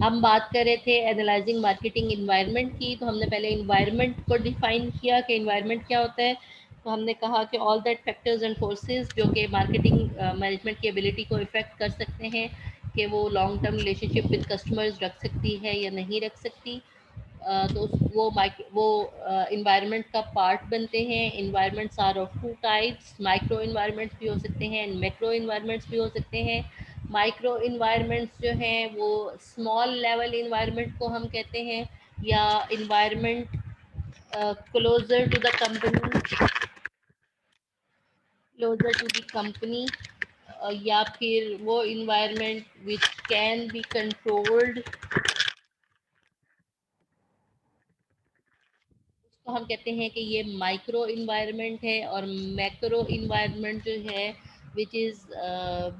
हम बात कर रहे थे एनालाइजिंग मार्केटिंग इन्वायरमेंट की, तो हमने पहले इन्वायरमेंट को डिफाइन किया कि इन्वायरमेंट क्या होता है। तो हमने कहा कि all that factors and forces जो कि मार्केटिंग मैनेजमेंट की एबिलिटी को इफेक्ट कर सकते हैं कि वो long term relationship with customers रख सकती है या नहीं रख सकती। तो वो इन्वायरमेंट का पार्ट बनते हैं। Environments are of two types, micro environments भी हो सकते हैं एंड मैक्रो इन्वायरमेंट्स भी हो सकते हैं। माइक्रो इन्वायरमेंट्स जो हैं वो स्मॉल लेवल इन्वायरमेंट को हम कहते हैं, या environment closer to the company, या फिर वो environment which can be controlled, तो हम कहते हैं कि ये माइक्रो इन्वायरमेंट है। और मैक्रो इन्वायरमेंट जो है which is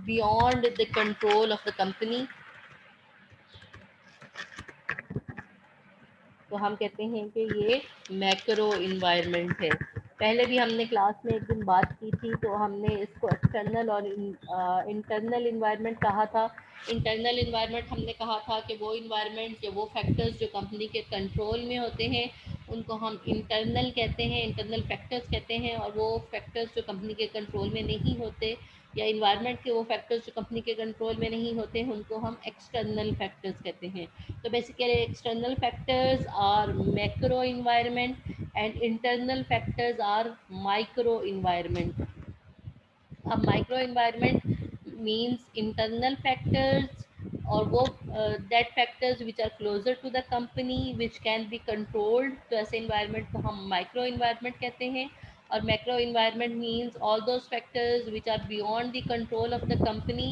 beyond the control of the company, तो हम कहते हैं कि ये मैक्रो इन्वायरमेंट है। पहले भी हमने क्लास में एक दिन बात की थी, तो हमने इसको एक्सटर्नल और इंटरनल इन्वायरमेंट कहा था। इंटरनल इन्वायरमेंट हमने कहा था कि वो इन्वायरमेंट या वो फैक्टर्स जो कंपनी के कंट्रोल में होते हैं उनको हम इंटरनल कहते हैं, इंटरनल फैक्टर्स कहते हैं। और वो फैक्टर्स जो कंपनी के कंट्रोल में नहीं होते, या इन्वायरमेंट के वो फैक्टर्स जो कंपनी के कंट्रोल में नहीं होते हैं, उनको हम एक्सटर्नल फैक्टर्स कहते हैं। So basically external factors are macro environment and internal factors are micro environment. अब micro environment means internal factors, और वो that factors which are closer to the company which can be controlled, तो ऐसे environment को हम micro environment कहते हैं। और macro environment means all those factors which are beyond the control of the company,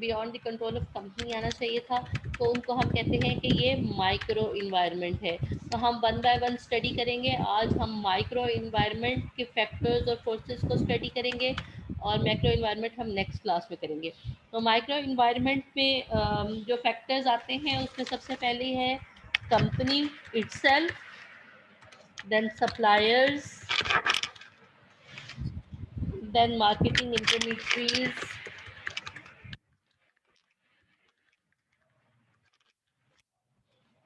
beyond the control of company आना चाहिए था, तो उनको हम कहते हैं कि ये माइक्रो इन्वायरमेंट है। तो हम वन बाय वन स्टडी करेंगे। आज हम माइक्रो इन्वायरमेंट के फैक्टर्स और फोर्सेस को स्टडी करेंगे, और मैक्रो इन्वायरमेंट हम नेक्स्ट क्लास में करेंगे। तो माइक्रो इन्वायरमेंट में जो फैक्टर्स आते हैं उसमें सबसे पहले है company itself, then suppliers, then marketing intermediaries,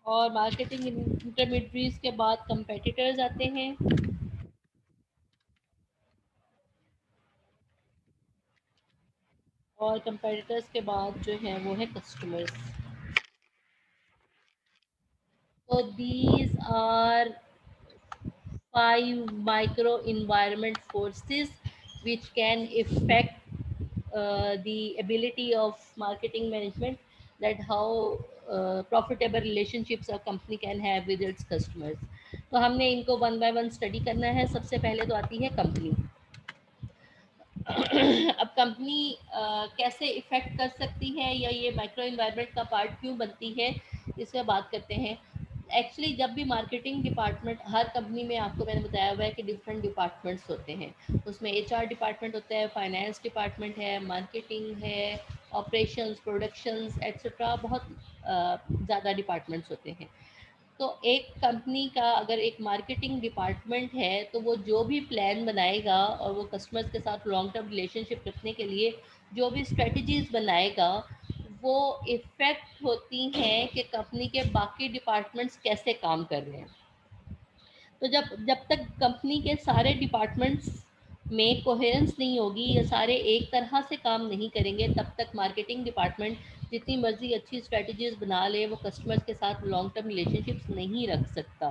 और मार्केटिंग इंटरमीडिएटरीज के बाद कंपेटिटर्स आते हैं, और कंपेटिटर्स के बाद जो है वो है कस्टमर्स। तो these are 5 micro environment forces which can affect the ability of marketing management, that how profitable relationships a company can have with its customers। तो हमने इनको वन बाय वन स्टडी करना है। सबसे पहले तो आती है कंपनी। अब कंपनी कैसे इफेक्ट कर सकती है, या ये माइक्रो इन्वायरमेंट का पार्ट क्यों बनती है, इससे बात करते हैं। एक्चुअली जब भी मार्केटिंग डिपार्टमेंट, हर कंपनी में आपको मैंने बताया हुआ है कि डिफरेंट डिपार्टमेंट्स होते हैं। उसमें एचआर डिपार्टमेंट होता है, फाइनेंस डिपार्टमेंट है, मार्केटिंग है, ऑपरेशंस, प्रोडक्शंस एट्सेट्रा, बहुत ज़्यादा डिपार्टमेंट्स होते हैं। तो एक कंपनी का अगर एक मार्केटिंग डिपार्टमेंट है, तो वो जो भी प्लान बनाएगा और वो कस्टमर्स के साथ लॉन्ग टर्म रिलेशनशिप रखने के लिए जो भी स्ट्रेटजीज बनाएगा, वो इफ़ेक्ट होती हैं कि कंपनी के बाकी डिपार्टमेंट्स कैसे काम कर रहे हैं। तो जब जब तक कंपनी के सारे डिपार्टमेंट्स में कोहेरेंस नहीं होगी, या सारे एक तरह से काम नहीं करेंगे, तब तक मार्केटिंग डिपार्टमेंट जितनी मर्जी अच्छी स्ट्रेटजीज बना ले, वो कस्टमर्स के साथ लॉन्ग टर्म रिलेशनशिप्स नहीं रख सकता।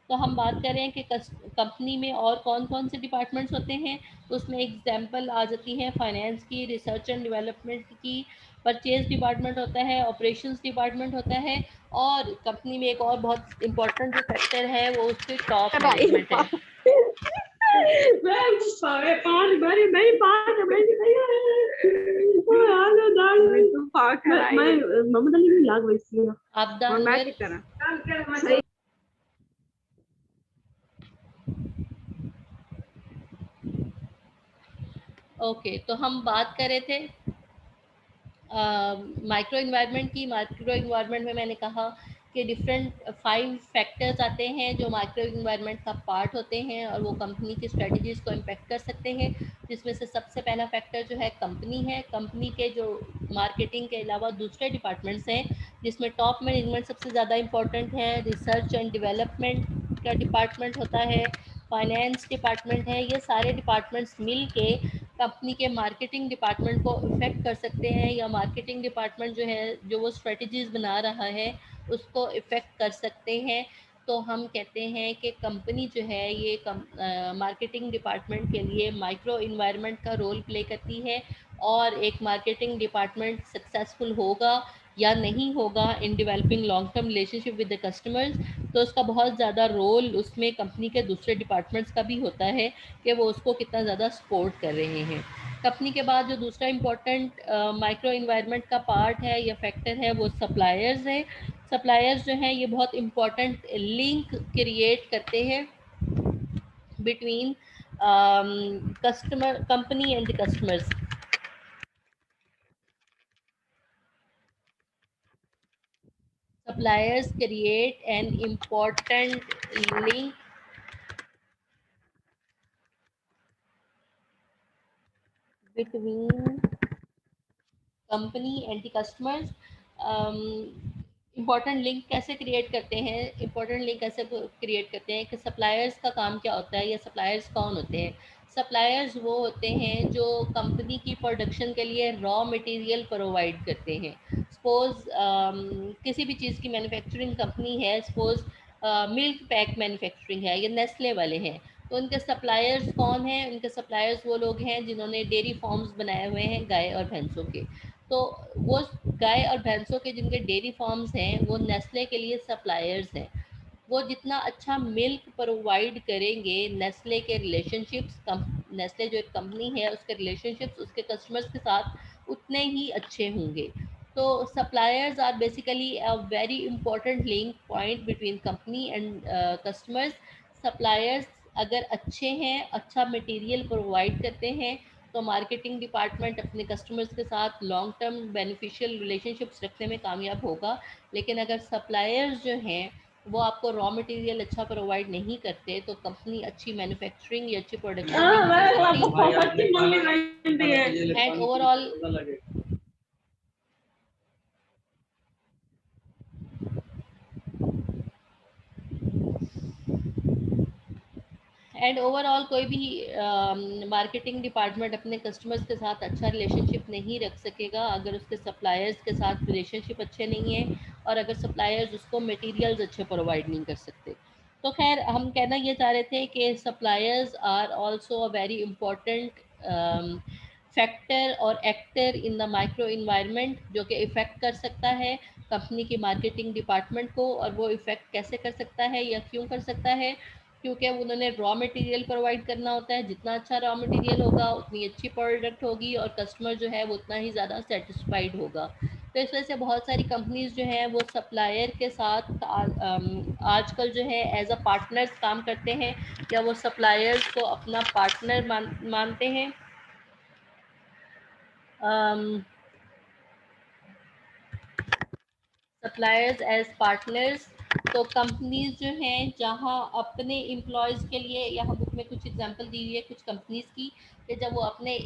तो हम बात कर रहे हैं कि कंपनी में और कौन कौन से डिपार्टमेंट्स होते हैं। तो उसमें एग्जांपल आ जाती है फाइनेंस की, रिसर्च एंड डेवलपमेंट की, परचेज डिपार्टमेंट होता है, ऑपरेशंस डिपार्टमेंट होता है, और कंपनी में एक और बहुत इंपॉर्टेंट जो फैक्टर है वो उसके टॉप मैनेजमेंट है। आप ओके, तो हम बात कर रहे थे माइक्रो इन्वायरमेंट की। माइक्रो इन्वायरमेंट में मैंने कहा कि डिफरेंट 5 फैक्टर्स आते हैं जो माइक्रो इन्वायरमेंट का पार्ट होते हैं, और वो कंपनी की स्ट्रेटजीज को इम्पेक्ट कर सकते हैं। जिसमें से सबसे पहला फैक्टर जो है कंपनी है। कंपनी के जो मार्केटिंग के अलावा दूसरे डिपार्टमेंट्स हैं, जिसमें टॉप मैनेजमेंट सबसे ज़्यादा इम्पोर्टेंट है, रिसर्च एंड डेवलपमेंट का डिपार्टमेंट होता है, फाइनेंस डिपार्टमेंट है। ये सारे डिपार्टमेंट्स मिल के कंपनी के मार्केटिंग डिपार्टमेंट को इफ़ेक्ट कर सकते हैं, या मार्केटिंग डिपार्टमेंट जो है, जो वो स्ट्रेटजीज बना रहा है, उसको इफ़ेक्ट कर सकते हैं। तो हम कहते हैं कि कंपनी जो है ये मार्केटिंग डिपार्टमेंट के लिए माइक्रो इन्वायरमेंट का रोल प्ले करती है, और एक मार्केटिंग डिपार्टमेंट सक्सेसफुल होगा या नहीं होगा in developing long term relationship with the customers, तो उसका बहुत ज़्यादा रोल उसमें कंपनी के दूसरे डिपार्टमेंट्स का भी होता है कि वो उसको कितना ज़्यादा सपोर्ट कर रहे हैं। कंपनी के बाद जो दूसरा इम्पोर्टेंट माइक्रो इन्वायरमेंट का पार्ट है या फैक्टर है, वो सप्लायर्स है। सप्लायर्स जो हैं ये बहुत इम्पोर्टेंट लिंक क्रिएट करते हैं between customer company and the customers. Suppliers create an important link between company and the customers. Important link कैसे क्रिएट करते हैं, इम्पॉर्टेंट लिंक कैसे क्रिएट करते हैं कि सप्लायर्स का काम क्या होता है, या सप्लायर्स कौन होते हैं। सप्लायर्स वो होते हैं जो कंपनी की प्रोडक्शन के लिए रॉ मटेरियल प्रोवाइड करते हैं। सपोज किसी भी चीज़ की मैन्युफैक्चरिंग कंपनी है, सपोज मिल्क पैक मैन्युफैक्चरिंग है, ये नेस्ले वाले हैं, तो उनके सप्लायर्स कौन हैं? उनके सप्लायर्स वो लोग हैं जिन्होंने डेयरी फार्म्स बनाए हुए हैं गाय और भैंसों के। तो वो गाय और भैंसों के जिनके डेयरी फार्म्स हैं, वो नेस्ले के लिए सप्लायर्स हैं। वो जितना अच्छा मिल्क प्रोवाइड करेंगे, नेस्ले के रिलेशनशिप्स कम नेस्ले जो एक कंपनी है उसके रिलेशनशिप्स उसके कस्टमर्स के साथ उतने ही अच्छे होंगे। तो suppliers are basically a very important link point between company and customers. Suppliers अगर अच्छे हैं, अच्छा मटेरियल प्रोवाइड करते हैं, तो मार्केटिंग डिपार्टमेंट अपने कस्टमर्स के साथ लॉन्ग टर्म बेनिफिशियल रिलेशनशिप्स रखने में कामयाब होगा। लेकिन अगर सप्लायर्स जो हैं वो आपको रॉ मटेरियल अच्छा प्रोवाइड नहीं करते, तो कंपनी अच्छी मैन्युफैक्चरिंग या अच्छी प्रोडक्शन नहीं कर सकती। एंड ओवरऑल कोई भी मार्केटिंग डिपार्टमेंट अपने कस्टमर्स के साथ अच्छा रिलेशनशिप नहीं रख सकेगा अगर उसके सप्लायर्स के साथ रिलेशनशिप अच्छे नहीं है, और अगर सप्लायर्स उसको मटेरियल्स अच्छे प्रोवाइड नहीं कर सकते। तो खैर हम कहना ये चाह रहे थे कि suppliers are also a very important factor और actor in the micro environment, जो कि इफ़ेक्ट कर सकता है कंपनी की मार्केटिंग डिपार्टमेंट को। और वो इफ़ेक्ट कैसे कर सकता है या क्यों कर सकता है? क्योंकि उन्होंने रॉ मटेरियल प्रोवाइड करना होता है, जितना अच्छा रॉ मटेरियल होगा उतनी अच्छी प्रोडक्ट होगी, और कस्टमर जो है वो उतना ही ज़्यादा सेटिस्फाइड होगा। तो इस वजह से बहुत सारी कंपनीज जो हैं वो सप्लायर के साथ आजकल जो है एज अ पार्टनर्स काम करते हैं, या वो सप्लायर्स को अपना पार्टनर मानते हैं। Suppliers as partners. तो कंपनीज जो हैं जहाँ अपने एम्प्लॉयज़ के लिए, यहाँ बुक में कुछ एग्जांपल दी हुई है कुछ कंपनीज की, कि जब वो अपने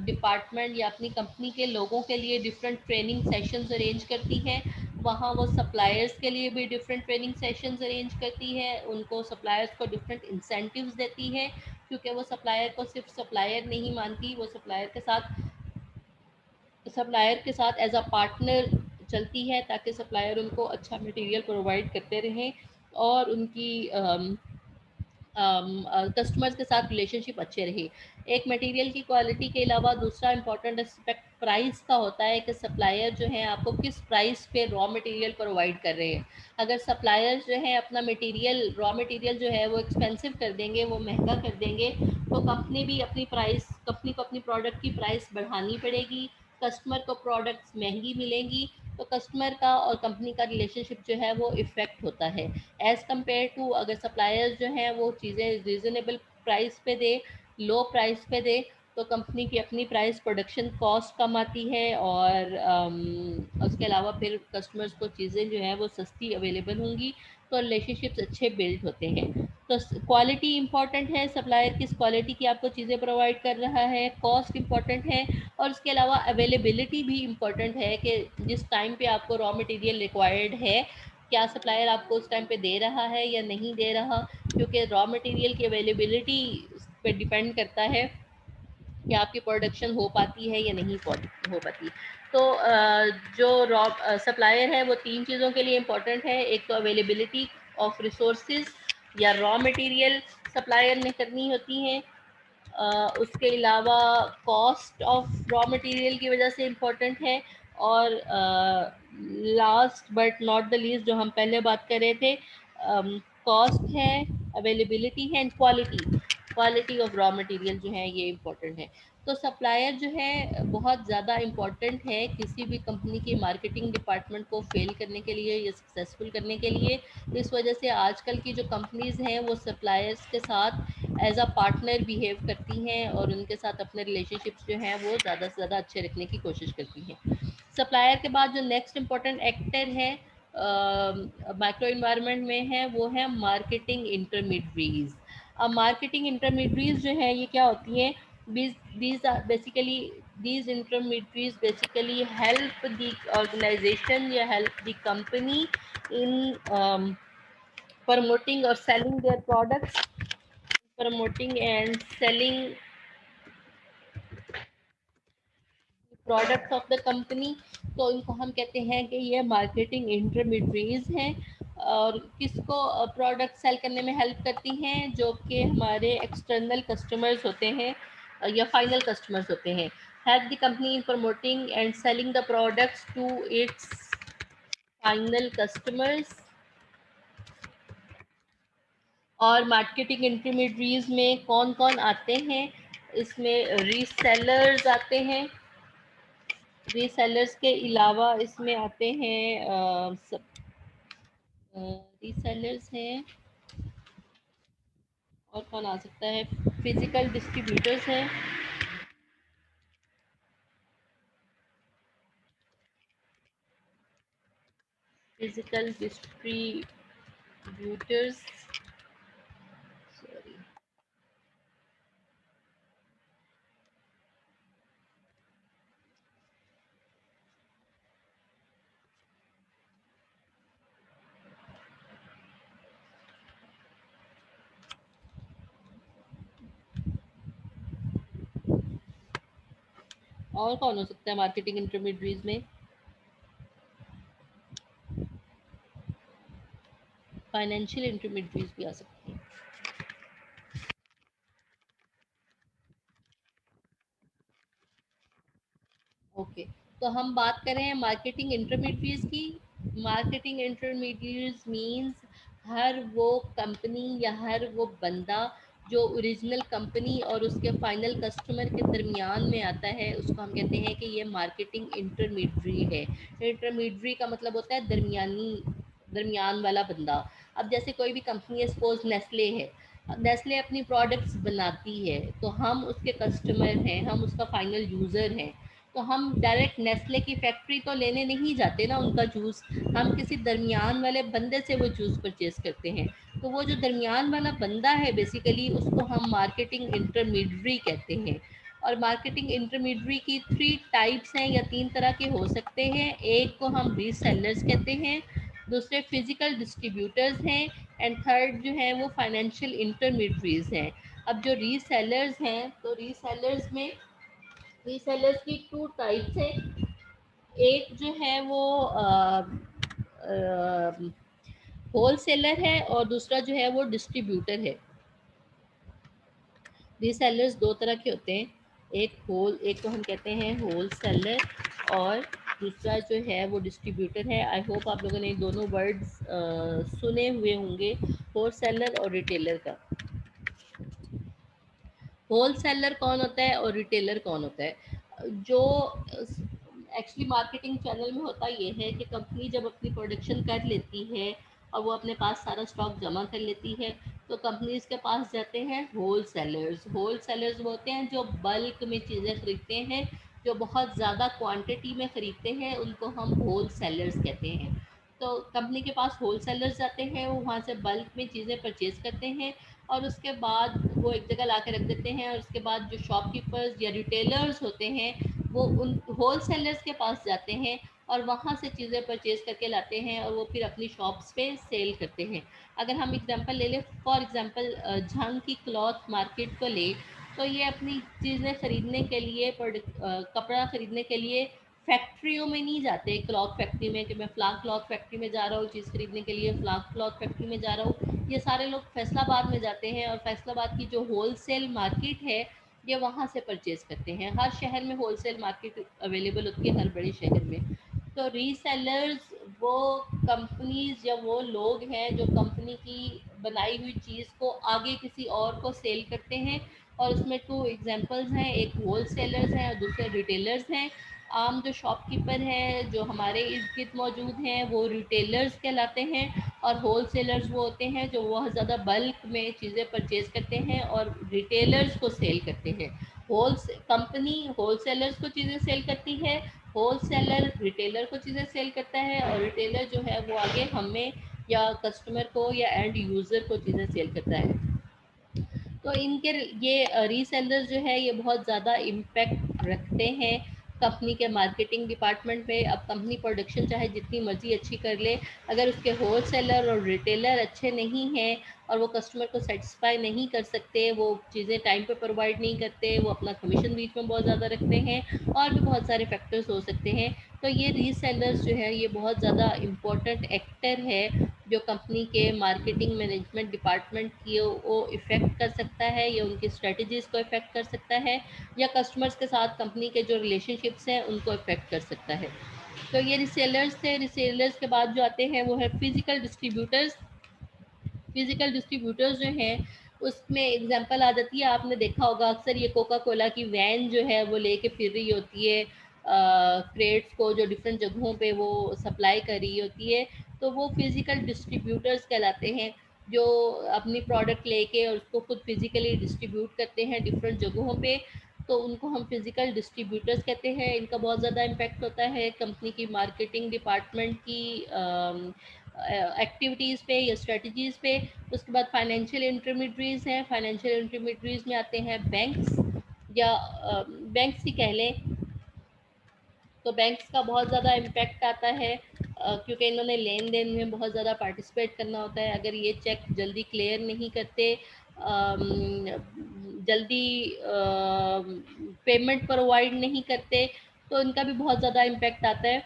डिपार्टमेंट या अपनी कंपनी के लोगों के लिए डिफरेंट ट्रेनिंग सेशंस अरेंज करती है, वहाँ वो सप्लायर्स के लिए भी डिफरेंट ट्रेनिंग सेशंस अरेंज करती है, उनको सप्लायर्स को डिफरेंट इंसेंटिव्स देती है, क्योंकि वो सप्लायर को सिर्फ सप्लायर नहीं मानती, वो सप्लायर के साथ एज अ पार्टनर चलती है, ताकि सप्लायर उनको अच्छा मटेरियल प्रोवाइड करते रहें और उनकी कस्टमर्स के साथ रिलेशनशिप अच्छे रहे। एक मटेरियल की क्वालिटी के अलावा दूसरा इंपॉर्टेंट एस्पेक्ट प्राइस का होता है, कि सप्लायर जो है आपको किस प्राइस पे रॉ मटेरियल प्रोवाइड कर रहे हैं। अगर सप्लायर जो है अपना मटेरियल रॉ मटेरियल जो है वो एक्सपेंसिव कर देंगे, वो महंगा कर देंगे, तो कंपनी को अपनी प्रोडक्ट की प्राइस बढ़ानी पड़ेगी, कस्टमर को प्रोडक्ट्स महंगी मिलेंगी, तो कस्टमर का और कंपनी का रिलेशनशिप जो है वो इफ़ेक्ट होता है। एज़ कम्पेयर टू अगर सप्लायर्स जो हैं वो चीज़ें रीज़नेबल प्राइस पे दे, लो प्राइस पे दे, तो कंपनी की अपनी प्राइस प्रोडक्शन कॉस्ट कम आती है, और उसके अलावा फिर कस्टमर्स को चीज़ें जो हैं वो सस्ती अवेलेबल होंगी, तो रिलेशनशिप्स अच्छे बिल्ड होते हैं। तो क्वालिटी इंपॉर्टेंट है, सप्लायर किस क्वालिटी की आपको चीज़ें प्रोवाइड कर रहा है, कॉस्ट इंपॉर्टेंट है, और उसके अलावा अवेलेबिलिटी भी इम्पॉर्टेंट है कि जिस टाइम पे आपको रॉ मटेरियल रिक्वायर्ड है, क्या सप्लायर आपको उस टाइम पे दे रहा है या नहीं दे रहा, क्योंकि रॉ मटेरियल की अवेलेबिलिटी पे डिपेंड करता है कि आपकी प्रोडक्शन हो पाती है या नहीं हो पाती। तो जो रॉ सप्लायर है वो तीन चीज़ों के लिए इम्पोर्टेंट है। एक तो अवेलेबिलिटी ऑफ रिसोर्सेज या रॉ मटेरियल सप्लायर ने करनी होती है, उसके अलावा कॉस्ट ऑफ रॉ मटेरियल की वजह से इम्पोर्टेंट है, और last but not the least जो हम पहले बात कर रहे थे, कॉस्ट है, अवेलेबिलिटी है and quality, quality of raw material जो है ये इम्पोर्टेंट है। तो सप्लायर जो है बहुत ज़्यादा इम्पोर्टेंट है किसी भी कंपनी की मार्केटिंग डिपार्टमेंट को फेल करने के लिए या सक्सेसफुल करने के लिए। इस वजह से आजकल की जो कंपनीज़ हैं वो सप्लायर्स के साथ एज अ पार्टनर बिहेव करती हैं और उनके साथ अपने रिलेशनशिप्स जो हैं वो ज़्यादा से ज़्यादा अच्छे रखने की कोशिश करती हैं। सप्लायर के बाद जो नेक्स्ट इम्पोर्टेंट एक्टर है माइक्रो इन्वायरमेंट में है, वो है मार्केटिंग इंटरमीडियरीज। अब मार्केटिंग इंटरमीडियरीज जो है ये क्या होती हैं? these are basically these intermediaries basically help the organization या help the company in promoting or selling their products, promoting and selling products of the company. तो इनको हम कहते हैं कि ये मार्केटिंग इंटरमीडियरीज हैं, और किसको प्रोडक्ट सेल करने में हेल्प करती हैं? जो कि हमारे एक्सटर्नल कस्टमर्स होते हैं या फाइनल कस्टमर्स होते हैं। Help the company in promoting and selling the products to its final customers. और मार्केटिंग इंटरमीडियरीज में कौन कौन आते हैं? इसमें रीसेलर्स आते हैं, रीसेलर्स के अलावा इसमें आते हैं रीसेलर्स हैं, और कौन आ सकता है? फिजिकल डिस्ट्रीब्यूटर्स हैं, फिजिकल डिस्ट्रीब्यूटर्स, सॉरी। और कौन हो सकता है मार्केटिंग इंटरमीडियरीज में? फाइनेंशियल इंटरमीडियरीज भी आ सकती हैं। ओके, तो हम बात कर रहे हैं मार्केटिंग इंटरमीडियरीज की। मार्केटिंग इंटरमीडियरीज मींस हर वो कंपनी या हर वो बंदा जो ओरिजिनल कंपनी और उसके फाइनल कस्टमर के दरमियान में आता है, उसको हम कहते हैं कि ये मार्केटिंग इंटरमीडियरी है। इंटरमीडियरी का मतलब होता है दरमियानी, दरमियान वाला बंदा। अब जैसे कोई भी कंपनी है, सपोज नेस्ले है, नेस्ले अपनी प्रोडक्ट्स बनाती है, तो हम उसके कस्टमर हैं, हम उसका फाइनल यूज़र हैं। तो हम डायरेक्ट नेस्ले की फैक्ट्री तो लेने नहीं जाते ना उनका जूस, हम किसी दरमियान वाले बंदे से वो जूस परचेज करते हैं। तो वो जो दरमियान वाला बंदा है बेसिकली उसको हम मार्केटिंग इंटरमीडियरी कहते हैं। और मार्केटिंग इंटरमीडियरी की थ्री टाइप्स हैं या तीन तरह के हो सकते हैं। एक को हम रीसेलर्स कहते हैं, दूसरे फिजिकल डिस्ट्रीब्यूटर्स हैं, एंड थर्ड जो है वो फाइनेंशियल इंटरमीडियरीज हैं। अब जो रीसेलर्स हैं, तो रीसेलर्स में रीसेलर्स की टू टाइप्स हैं। एक जो है वो होल सेलर है और दूसरा जो है वो डिस्ट्रीब्यूटर है। रीसेलर्स दो तरह के होते हैं, एक को हम कहते हैं होल सेलर, और दूसरा जो है वो डिस्ट्रीब्यूटर है। आई होप आप लोगों ने दोनों वर्ड्स सुने हुए होंगे, होल सेलर और रिटेलर का। होल सेलर कौन होता है और रिटेलर कौन होता है? जो एक्चुअली मार्केटिंग चैनल में होता ये है कि कंपनी जब अपनी प्रोडक्शन कर लेती है और वो अपने पास सारा स्टॉक जमा कर लेती है, तो कंपनीज के पास जाते हैं होल सेलर्स। होल सेलर्स वो होते हैं जो बल्क में चीज़ें खरीदते हैं, जो बहुत ज़्यादा क्वांटिटी में ख़रीदते हैं, उनको हम होल सेलर्स कहते हैं। तो कंपनी के पास होलसेलर्स जाते हैं, वो वहाँ से बल्क में चीज़ें परचेज़ करते हैं और उसके बाद वो एक जगह ला के रख देते हैं, और उसके बाद जो शॉपकीपर्स या रिटेलर्स होते हैं वो उन होलसेलर्स के पास जाते हैं और वहाँ से चीज़ें परचेज़ करके लाते हैं और वो फिर अपनी शॉप्स पे सेल करते हैं। अगर हम एग्जांपल ले लें, फॉर एग्जांपल झांग की क्लॉथ मार्केट को ले, तो ये अपनी चीज़ें खरीदने के लिए कपड़ा खरीदने के लिए फैक्ट्रियों में नहीं जाते, क्लॉथ फैक्ट्री में कि मैं फ़लाँ क्लॉथ फैक्ट्री में जा रहा हूँ चीज़ खरीदने के लिए, फ़लाँ क्लॉथ फैक्ट्री में जा रहा हूँ। ये सारे लोग फैसलाबाद में जाते हैं और फैसलाबाद की जो होलसेल मार्केट है ये वहाँ से परचेज़ करते हैं। हर शहर में होलसेल मार्केट अवेलेबल होती है, हर बड़े शहर में। तो रीसेलर्स वो कंपनीज़ या वो लोग हैं जो कंपनी की बनाई हुई चीज़ को आगे किसी और को सेल करते हैं, और उसमें 2 एग्ज़ाम्पल्स हैं, एक होलसेलर्स हैं और दूसरे रिटेलर्स हैं। आम जो शॉपकीपर हैं जो हमारे इर्द-गिर्द मौजूद हैं वो रिटेलर्स कहलाते हैं, और होलसेलर्स वो होते हैं जो बहुत ज़्यादा बल्क में चीज़ें परचेज़ करते हैं और रिटेलर्स को सेल करते हैं। कंपनी होलसेलर्स को चीज़ें सेल करती है, होलसेलर रिटेलर को चीज़ें सेल करता है, और रिटेलर जो है वो आगे हमें या कस्टमर को या एंड यूज़र को चीज़ें सेल करता है। तो इनके ये रीसेलर्स जो है ये बहुत ज़्यादा इम्पैक्ट रखते हैं कंपनी के मार्केटिंग डिपार्टमेंट में। अब कंपनी प्रोडक्शन चाहे जितनी मर्जी अच्छी कर ले, अगर उसके होलसेलर और रिटेलर अच्छे नहीं हैं और वो कस्टमर को सेटिस्फाई नहीं कर सकते, वो चीज़ें टाइम पे प्रोवाइड नहीं करते, वो अपना कमीशन बीच में बहुत ज़्यादा रखते हैं, और भी बहुत सारे फैक्टर्स हो सकते हैं। तो ये रीसेलर्स जो है ये बहुत ज़्यादा इम्पोर्टेंट एक्टर है जो कंपनी के मार्केटिंग मैनेजमेंट डिपार्टमेंट की वो इफ़ेक्ट कर सकता है, या उनकी स्ट्रेटजीज़ को इफ़ेक्ट कर सकता है, या कस्टमर्स के साथ कंपनी के जो रिलेशनशिप्स हैं उनको इफ़ेक्ट कर सकता है। तो ये रिसेलर्स थे। रिसेलर्स के बाद जो आते हैं वो है फिज़िकल डिस्ट्रीब्यूटर्स। फिज़िकल डिस्ट्रीब्यूटर्स जो हैं उसमें एग्जांपल आ जाती है, आपने देखा होगा अक्सर ये कोका कोला की वैन जो है वो लेके फिर रही होती है क्रेट्स को, जो डिफरेंट जगहों पे वो सप्लाई कर रही होती है। तो वो फिज़िकल डिस्ट्रीब्यूटर्स कहलाते हैं, जो अपनी प्रोडक्ट लेके और उसको खुद फिज़िकली डिस्ट्रीब्यूट करते हैं डिफरेंट जगहों पे। तो उनको हम फिज़िकल डिस्ट्रीब्यूटर्स कहते हैं। इनका बहुत ज़्यादा इम्पैक्ट होता है कंपनी की मार्केटिंग डिपार्टमेंट की एक्टिविटीज़ पे या स्ट्रेटजीज़ पे। उसके बाद फाइनेंशियल इंटरमीडियरीज़ हैं। फाइनेंशियल इंटरमीडियरीज़ में आते हैं बैंक्स, या बैंक्स ही कह लें। तो बैंक्स का बहुत ज़्यादा इम्पैक्ट आता है क्योंकि इन्होंने लेन देन में बहुत ज़्यादा पार्टिसिपेट करना होता है। अगर ये चेक जल्दी क्लियर नहीं करते, जल्दी पेमेंट प्रोवाइड नहीं करते, तो इनका भी बहुत ज़्यादा इम्पैक्ट आता है।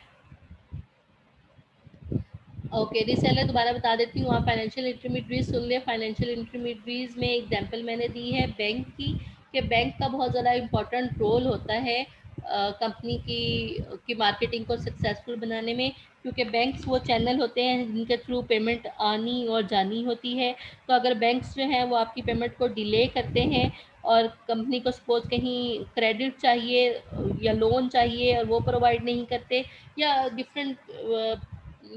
ओके, रीसेलर दोबारा बता देती हूँ, आप फाइनेंशियल इंटरमीडियरीज सुन लें। फाइनेंशियल इंटरमीडियरीज में एग्जांपल मैंने दी है बैंक की, कि बैंक का बहुत ज़्यादा इम्पोर्टेंट रोल होता है कंपनी की मार्केटिंग को सक्सेसफुल बनाने में, क्योंकि बैंक्स वो चैनल होते हैं जिनके थ्रू पेमेंट आनी और जानी होती है। तो अगर बैंक्स जो हैं वो आपकी पेमेंट को डिले करते हैं और कंपनी को सपोज़ कहीं क्रेडिट चाहिए या लोन चाहिए और वो प्रोवाइड नहीं करते, या डिफरेंट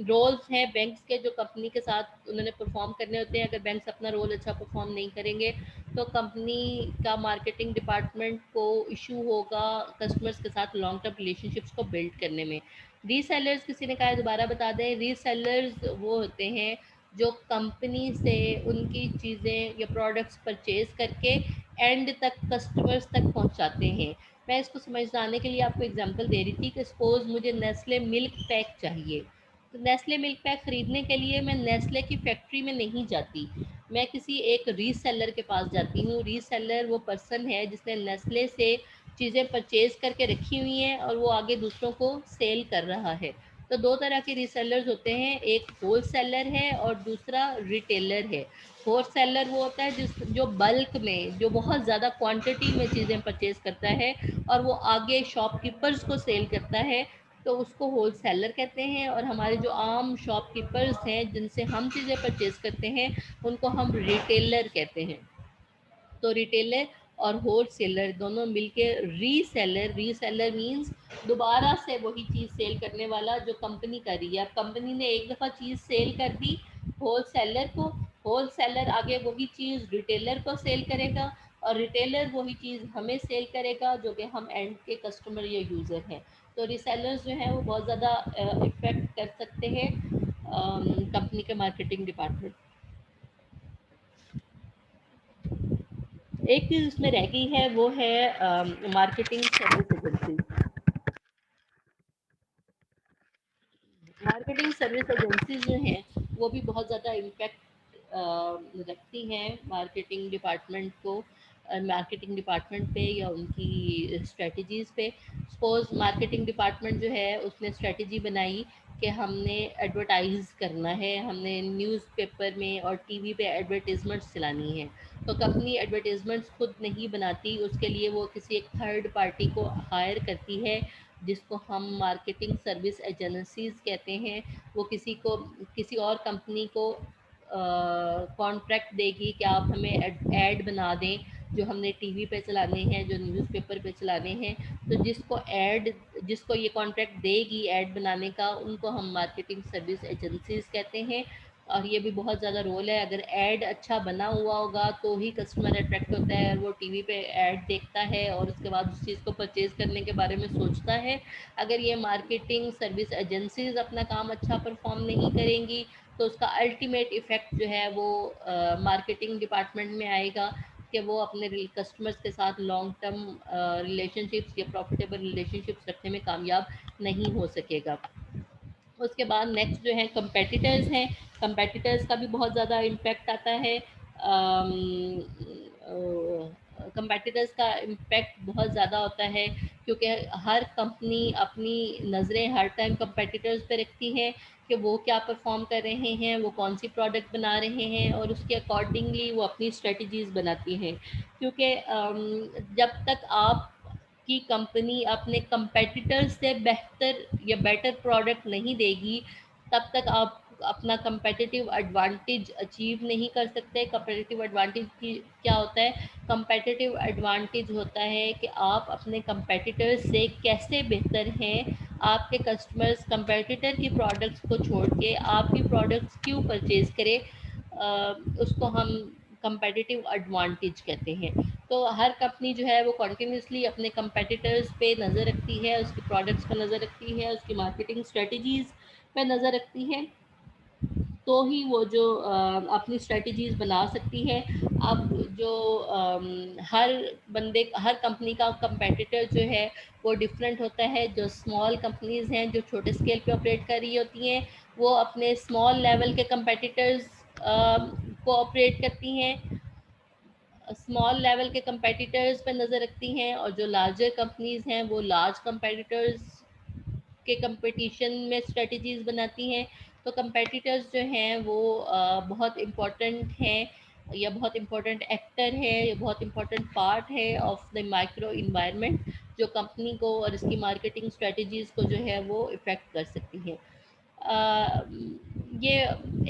रोल्स हैं बैंक्स के जो कंपनी के साथ उन्होंने परफॉर्म करने होते हैं। अगर बैंक्स अपना रोल अच्छा परफॉर्म नहीं करेंगे तो कंपनी का मार्केटिंग डिपार्टमेंट को इशू होगा कस्टमर्स के साथ लॉन्ग टर्म रिलेशनशिप्स को बिल्ड करने में। रीसेलर्स किसी ने कहा है, दोबारा बता दें। रीसेलर्स वो होते हैं जो कंपनी से उनकी चीज़ें या प्रोडक्ट्स परचेज करके एंड तक कस्टमर्स तक पहुंचाते हैं। मैं इसको समझाने के लिए आपको एग्जांपल दे रही थी कि सपोज़ मुझे नेस्ले मिल्क पैक चाहिए, तो नेस्ले मिल्क पैक ख़रीदने के लिए मैं नेस्ले की फैक्ट्री में नहीं जाती, मैं किसी एक रीसेलर के पास जाती हूँ। रीसेलर वो पर्सन है जिसने नेस्ले से चीज़ें परचेज़ करके रखी हुई हैं और वो आगे दूसरों को सेल कर रहा है। तो 2 तरह के रीसेलर्स होते हैं, एक होलसेलर है और दूसरा रिटेलर है। होलसेलर वो होता है जो बल्क में, जो बहुत ज़्यादा क्वांटिटी में चीज़ें परचेज़ करता है और वो आगे शॉपकीपर्स को सेल करता है, तो उसको होलसेलर कहते हैं। और हमारे जो आम शॉपकीपर्स हैं जिनसे हम चीज़ें परचेज़ करते हैं उनको हम रिटेलर कहते हैं। तो रिटेलर और होलसेलर दोनों मिलके रीसेलर, रीसेलर मींस दोबारा से वही चीज़ सेल करने वाला जो कंपनी कर रही है। अब कंपनी ने एक दफ़ा चीज़ सेल कर दी होलसेलर को, होलसेलर आगे वही चीज़ रिटेलर को सेल करेगा और रिटेलर वही चीज़ हमें सेल करेगा जो कि हम एंड के कस्टमर या यूज़र हैं। तो रीसेलर्स जो हैं वो बहुत ज़्यादा इफ़ेक्ट कर सकते हैं मार्केटिंग डिपार्टमेंट। एक चीज उसमें रह गई है, वो है marketing service agency. Marketing service agency जो हैं वो भी बहुत ज़्यादा इम्पैक्ट रखती हैं मार्केटिंग डिपार्टमेंट को, मार्केटिंग डिपार्टमेंट पे या उनकी स्ट्रेटजीज़ पे। सपोज मार्केटिंग डिपार्टमेंट जो है उसने स्ट्रेटजी बनाई कि हमने एडवर्टाइज करना है, हमने न्यूज़पेपर में और टीवी पे एडवर्टीजमेंट्स चलानी है। तो कंपनी एडवर्टीजमेंट्स खुद नहीं बनाती, उसके लिए वो किसी एक थर्ड पार्टी को हायर करती है, जिसको हम मार्केटिंग सर्विस एजेंसीज कहते हैं। वो किसी और कंपनी को कॉन्ट्रैक्ट देगी कि आप हमें ऐड बना दें, जो हमने टीवी पे चलाने हैं, जो न्यूज़पेपर पे चलाने हैं। तो जिसको ये कॉन्ट्रैक्ट देगी ऐड बनाने का, उनको हम मार्केटिंग सर्विस एजेंसीज कहते हैं। और ये भी बहुत ज़्यादा रोल है, अगर ऐड अच्छा बना हुआ होगा तो ही कस्टमर अट्रैक्ट होता है और वो टीवी पे ऐड देखता है और उसके बाद उस चीज़ को परचेज़ करने के बारे में सोचता है। अगर ये मार्केटिंग सर्विस एजेंसीज अपना काम अच्छा परफॉर्म नहीं करेंगी तो उसका अल्टीमेट इफ़ेक्ट जो है वो मार्केटिंग डिपार्टमेंट में आएगा कि वो अपने कस्टमर्स के साथ लॉन्ग टर्म रिलेशनशिप्स या प्रॉफिटेबल रिलेशनशिप्स रखने में कामयाब नहीं हो सकेगा। उसके बाद नेक्स्ट जो है कंपेटिटर्स हैं। कंपेटिटर्स का भी बहुत ज़्यादा इम्पैक्ट आता है। कंपेटिटर्स का इम्पैक्ट बहुत ज़्यादा होता है क्योंकि हर कंपनी अपनी नज़रें हर टाइम कंपेटिटर्स पे रखती है कि वो क्या परफॉर्म कर रहे हैं, वो कौन सी प्रोडक्ट बना रहे हैं, और उसके अकॉर्डिंगली वो अपनी स्ट्रेटजीज़ बनाती हैं। क्योंकि जब तक आप कि कंपनी अपने कंपेटिटर्स से बेहतर या बेटर प्रोडक्ट नहीं देगी, तब तक आप अपना कंपेटिटिव एडवांटेज अचीव नहीं कर सकते। कंपेटिटिव एडवांटेज की क्या होता है? कंपेटिटिव एडवांटेज होता है कि आप अपने कंपेटिटर्स से कैसे बेहतर हैं। आपके कस्टमर्स कंपेटिटर की प्रोडक्ट्स को छोड़ के आपकी प्रोडक्ट्स क्यों परचेज करें, उसको हम कंपेटिटिव एडवांटेज कहते हैं। तो हर कंपनी जो है वो कॉन्टिन्यूसली अपने कंपेटिटर्स पे नज़र रखती है, उसकी प्रोडक्ट्स पर नज़र रखती है, उसकी मार्केटिंग स्ट्रेटजीज़ पे नज़र रखती है, तो ही वो जो अपनी स्ट्रेटजीज़ बना सकती है। अब जो हर कंपनी का कंपेटिटर जो है वो डिफरेंट होता है। जो स्मॉल कंपनीज़ हैं, जो छोटे स्केल पे ऑपरेट कर रही होती हैं, वो अपने स्मॉल लेवल के कंपेटिटर्स को ऑपरेट करती हैं, स्मॉल लेवल के कंपेटिटर्स पे नज़र रखती हैं। और जो लार्जर कंपनीज़ हैं वो लार्ज कंपेटिटर्स के कंपटीशन में स्ट्रेटजीज़ बनाती हैं। तो कंपेटिटर्स जो हैं वो बहुत इम्पोर्टेंट हैं, या बहुत इम्पोर्टेंट एक्टर है, या बहुत इम्पोर्टेंट पार्ट है ऑफ द माइक्रो इन्वायरमेंट, जो कंपनी को और इसकी मार्केटिंग स्ट्रेटजीज़ को जो है वो इफ़ेक्ट कर सकती हैं। अ, ये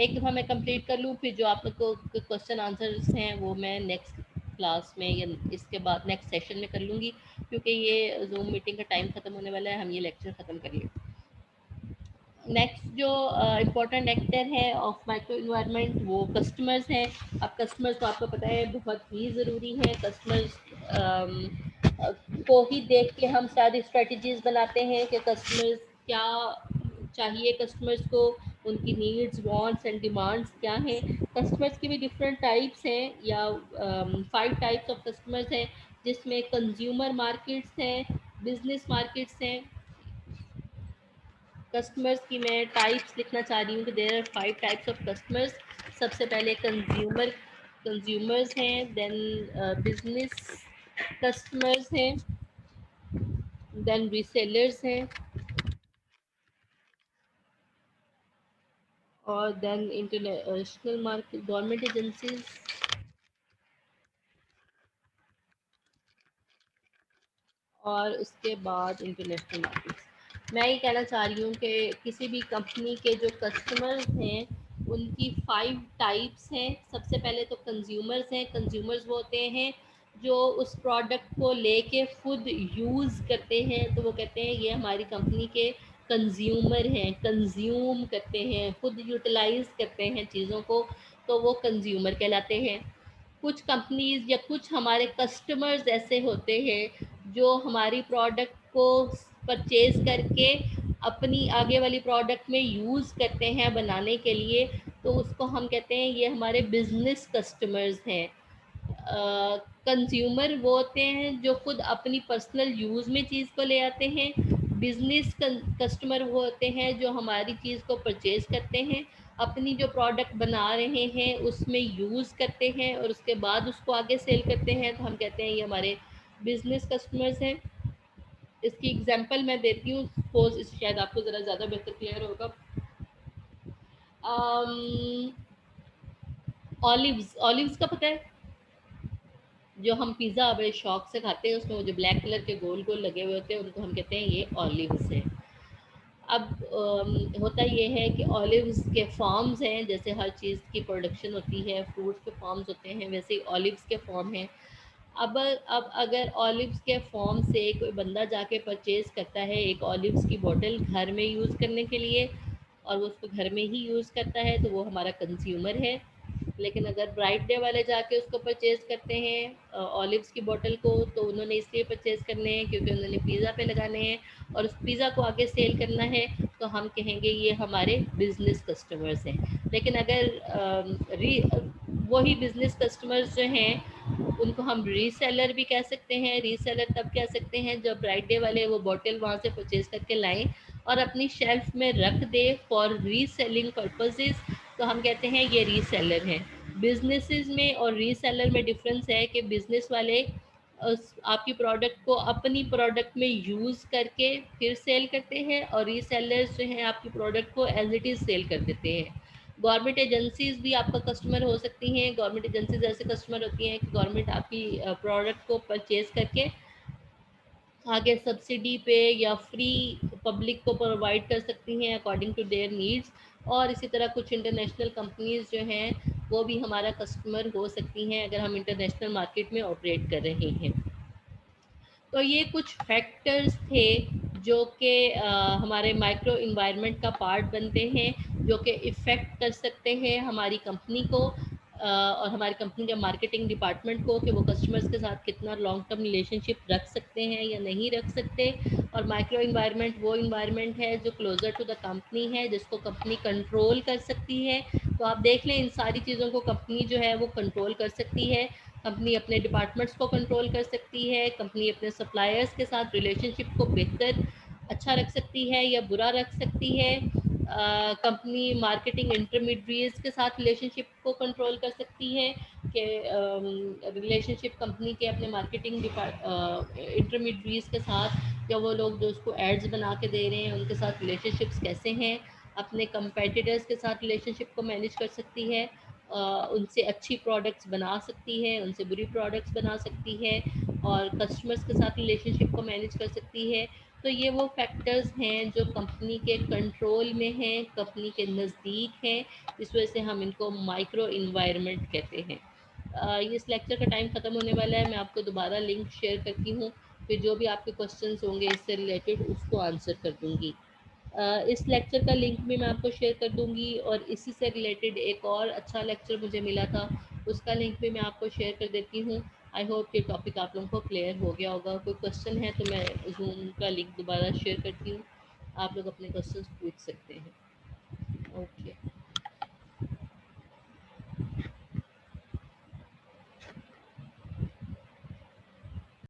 एक दफ़ा मैं कंप्लीट कर लूँ, फिर जो आप लोग को क्वेश्चन आंसर्स हैं वो मैं नेक्स्ट क्लास में या इसके बाद नेक्स्ट सेशन में कर लूँगी, क्योंकि ये जूम मीटिंग का टाइम ख़त्म होने वाला है, हम ये लेक्चर ख़त्म करिए। नेक्स्ट जो इम्पोर्टेंट एक्टर है ऑफ माइक्रो इन्वायरमेंट वो कस्टमर्स हैं। अब कस्टमर्स तो आपको पता है बहुत ही ज़रूरी है। कस्टमर्स को ही देख के हम सारी स्ट्रेटजीज़ बनाते हैं कि कस्टमर्स क्या चाहिए, कस्टमर्स को उनकी नीड्स, वांट्स एंड डिमांड्स क्या हैं। कस्टमर्स के भी डिफरेंट टाइप्स हैं, या 5 टाइप्स ऑफ कस्टमर्स हैं, जिसमें कंज्यूमर मार्केट्स हैं, बिजनेस मार्केट्स हैं। कस्टमर्स की मैं टाइप्स लिखना चाह रही हूँ कि there are 5 types of customers. सबसे पहले कंज्यूमर्स हैं, देन बिजनेस कस्टमर्स हैं, देन रीसेलर्स हैं, और then international market government agencies, और उसके बाद इंटरनेशनल मार्केट्स। मैं ये कहना चाह रही हूँ कि किसी भी कंपनी के जो कस्टमर्स हैं उनकी 5 टाइप्स हैं। सबसे पहले तो कंज्यूमर्स हैं। कंज्यूमर्स वो होते हैं जो उस प्रोडक्ट को लेके खुद यूज़ करते हैं, तो वो कहते हैं ये हमारी कंपनी के कंज्यूमर हैं, कंज्यूम करते हैं, खुद यूटिलाइज करते हैं चीज़ों को, तो वो कंज्यूमर कहलाते हैं। कुछ कंपनीज या कुछ हमारे कस्टमर्स ऐसे होते हैं जो हमारी प्रोडक्ट को परचेज करके अपनी आगे वाली प्रोडक्ट में यूज़ करते हैं बनाने के लिए, तो उसको हम कहते हैं ये हमारे बिजनेस कस्टमर्स हैं। कंज्यूमर वो होते हैं जो खुद अपनी पर्सनल यूज़ में चीज़ को ले आते हैं। बिजनेस कस्टमर वो होते हैं जो हमारी चीज़ को परचेज करते हैं, अपनी जो प्रोडक्ट बना रहे हैं उसमें यूज़ करते हैं और उसके बाद उसको आगे सेल करते हैं, तो हम कहते हैं ये हमारे बिजनेस कस्टमर्स हैं। इसकी एग्जांपल मैं देती हूँ, सपोज शायद आपको ज़रा ज़्यादा बेहतर क्लियर होगा। ऑलिव्स, ऑलिव्स का पता है, जो हम पिज़्ज़ा बड़े शौक से खाते हैं, उसमें वो जो ब्लैक कलर के गोल गोल लगे हुए होते हैं उनको हम कहते हैं ये ऑलिव्स हैं। अब होता ये है कि ऑलिव्स के फॉर्म्स हैं, जैसे हर चीज़ की प्रोडक्शन होती है, फ्रूट्स के फॉर्म्स होते हैं, वैसे ही ऑलिव्स के फॉर्म हैं। अब अगर ऑलिव्स के फॉर्म से कोई बंदा जाके परचेज करता है एक ऑलिव्स की बोतल घर में यूज़ करने के लिए, और वो उसको घर में ही यूज़ करता है, तो वो हमारा कंज्यूमर है। लेकिन अगर ब्राइट डे वाले जाके उसको परचेज करते हैं ऑलिव्स की बोतल को, तो उन्होंने इसलिए परचेज करने हैं क्योंकि उन्होंने पिज़्ज़ा पे लगाने हैं और उस पिज़्ज़ा को आगे सेल करना है, तो हम कहेंगे ये हमारे बिजनेस कस्टमर्स हैं। लेकिन अगर वही बिजनेस कस्टमर्स जो हैं उनको हम रीसेलर भी कह सकते हैं। रीसेलर तब कह सकते हैं जब ब्राइट डे वाले वो बोतल वहाँ से परचेज करके लाएं और अपनी शेल्फ में रख दे फॉर रीसेलिंग पर्पसेस, तो हम कहते हैं ये रीसेलर हैं। बिजनेसेस में और रीसेलर में डिफरेंस है कि बिजनेस वाले आपकी प्रोडक्ट को अपनी प्रोडक्ट में यूज़ करके फिर सेल करते हैं, और रीसेलर्स जो हैं आपकी प्रोडक्ट को एज इट इज़ सेल कर देते हैं। गवर्नमेंट एजेंसीज भी आपका कस्टमर हो सकती हैं। गवर्नमेंट एजेंसीज ऐसे कस्टमर होती हैं कि गवर्नमेंट आपकी प्रोडक्ट को परचेज करके आगे सब्सिडी पे या फ्री पब्लिक को प्रोवाइड कर सकती हैं अकॉर्डिंग टू देयर नीड्स। और इसी तरह कुछ इंटरनेशनल कंपनीज जो हैं वो भी हमारा कस्टमर हो सकती हैं अगर हम इंटरनेशनल मार्केट में ऑपरेट कर रहे हैं। तो ये कुछ फैक्टर्स थे जो कि हमारे माइक्रो इन्वायरमेंट का पार्ट बनते हैं, जो कि इफ़ेक्ट कर सकते हैं हमारी कंपनी को और हमारी कंपनी के मार्केटिंग डिपार्टमेंट को, कि वो कस्टमर्स के साथ कितना लॉन्ग टर्म रिलेशनशिप रख सकते हैं या नहीं रख सकते। और माइक्रो इन्वायरमेंट वो इन्वायरमेंट है जो क्लोज़र टू द कंपनी है, जिसको कंपनी कंट्रोल कर सकती है। तो आप देख लें इन सारी चीज़ों को कंपनी जो है वो कंट्रोल कर सकती है। कंपनी अपने डिपार्टमेंट्स को कंट्रोल कर सकती है, कंपनी अपने सप्लायर्स के साथ रिलेशनशिप को बेहतर अच्छा रख सकती है या बुरा रख सकती है। कंपनी मार्केटिंग इंटरमीडिएट्स के साथ रिलेशनशिप को कंट्रोल कर सकती है कि रिलेशनशिप कंपनी के अपने मार्केटिंग इंटरमीडिएट्स के साथ, या वो लोग जो उसको एड्स बना के दे रहे हैं उनके साथ रिलेशनशिप्स कैसे हैं। अपने कंपेटिटर्स के साथ रिलेशनशिप को मैनेज कर सकती है, उनसे अच्छी प्रोडक्ट्स बना सकती है, उनसे बुरी प्रोडक्ट्स बना सकती है, और कस्टमर्स के साथ रिलेशनशिप को मैनेज कर सकती है। तो ये वो फैक्टर्स हैं जो कंपनी के कंट्रोल में हैं, कंपनी के नज़दीक हैं, इस वजह से हम इनको माइक्रो इन्वायरमेंट कहते हैं। इस लेक्चर का टाइम ख़त्म होने वाला है, मैं आपको दोबारा लिंक शेयर करती हूँ, फिर जो भी आपके क्वेश्चंस होंगे इससे रिलेटेड उसको आंसर कर दूँगी। इस लेक्चर का लिंक भी मैं आपको शेयर कर दूंगी, और इसी से रिलेटेड एक और अच्छा लेक्चर मुझे मिला था, उसका लिंक भी मैं आपको शेयर कर देती हूँ। आई होप ये टॉपिक आप लोगों को क्लियर हो गया होगा। कोई क्वेश्चन है तो मैं जूम का लिंक दोबारा शेयर करती हूँ, आप लोग अपने क्वेश्चन पूछ सकते हैं। ओके।